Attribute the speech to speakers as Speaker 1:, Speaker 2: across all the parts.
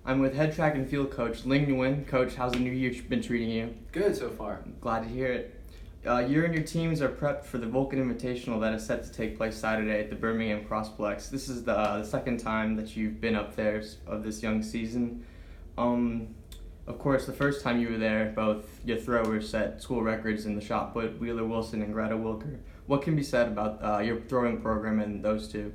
Speaker 1: I'm with head track and field coach Linh Nguyen. Coach, how's the new year been treating you?
Speaker 2: Good so far.
Speaker 1: Glad to hear it. You and your teams are prepped for the Vulcan Invitational that is set to take place Saturday at the Brimingham Crossplex. This is the second time that you've been up there of this young season. Of course, the first time you were there, both your throwers set school records in the shot put, Wheeler Wilson and Greta Wilker. What can be said about your throwing program and those two?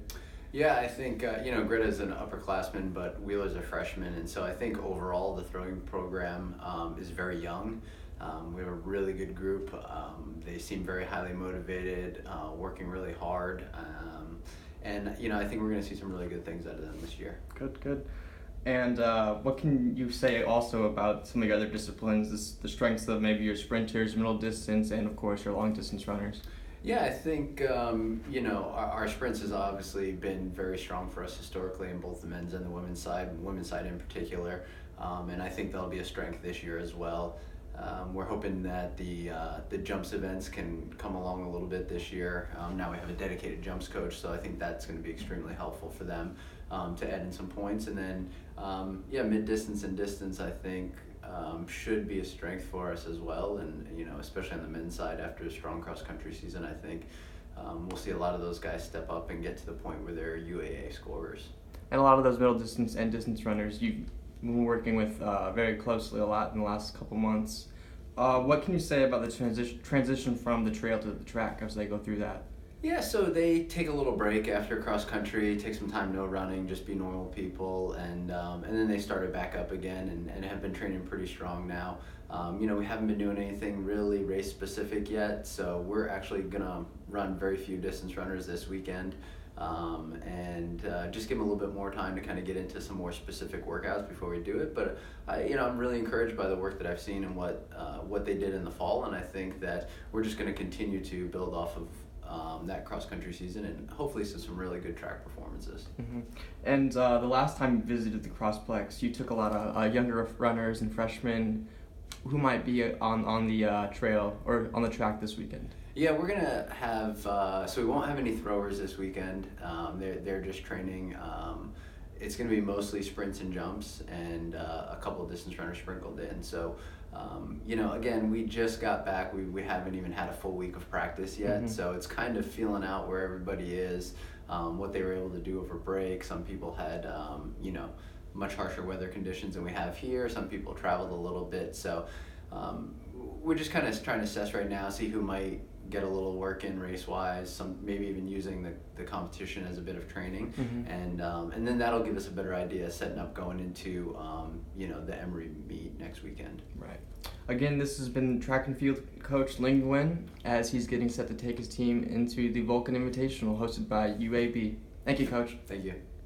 Speaker 2: Yeah, I think, Greta's an upperclassman, but Wheeler's a freshman, and so I think overall the throwing program is very young. We have a really good group. They seem very highly motivated, working really hard, and I think we're going to see some really good things out of them this year.
Speaker 1: Good. And what can you say also about some of your other disciplines, the strengths of maybe your sprinters, middle distance, and of course your long distance runners?
Speaker 2: Yeah, I think, our sprints has obviously been very strong for us historically in both the men's and the women's side in particular, and I think that'll be a strength this year as well. We're hoping that the jumps events can come along a little bit this year. Now we have a dedicated jumps coach, so I think that's going to be extremely helpful for them to add in some points. And then, mid-distance and distance, I think, should be a strength for us as well. And, especially on the men's side after a strong cross-country season, I think we'll see a lot of those guys step up and get to the point where they're UAA scorers.
Speaker 1: And a lot of those middle distance and distance runners you've been working with very closely a lot in the last couple months. What can you say about the transition from the trail to the track as they go through that?
Speaker 2: Yeah, so they take a little break after cross country, take some time no running, just be normal people, and then they started back up again and have been training pretty strong now. We haven't been doing anything really race specific yet, so we're actually gonna run very few distance runners this weekend. And just give them a little bit more time to kind of get into some more specific workouts before we do it. But I'm really encouraged by the work that I've seen and what they did in the fall, and I think that we're just going to continue to build off of that cross country season and hopefully see some really good track performances.
Speaker 1: Mm-hmm. And the last time you visited the Crossplex, you took a lot of younger runners and freshmen who might be on the trail or on the track this weekend.
Speaker 2: Yeah, we're gonna have so we won't have any throwers this weekend. They're just training. It's gonna be mostly sprints and jumps, and a couple of distance runners sprinkled in. So, again, we just got back. We haven't even had a full week of practice yet. Mm-hmm. So it's kind of feeling out where everybody is, what they were able to do over break. Some people had much harsher weather conditions than we have here. Some people traveled a little bit. So we're just kind of trying to assess right now, see who might get a little work in race-wise, some maybe even using the competition as a bit of training, mm-hmm. and then that'll give us a better idea setting up going into the Emory meet next weekend.
Speaker 1: Right. Again, this has been track and field coach Linh Nguyen as he's getting set to take his team into the Vulcan Invitational hosted by UAB. Thank you, Coach.
Speaker 2: Thank you.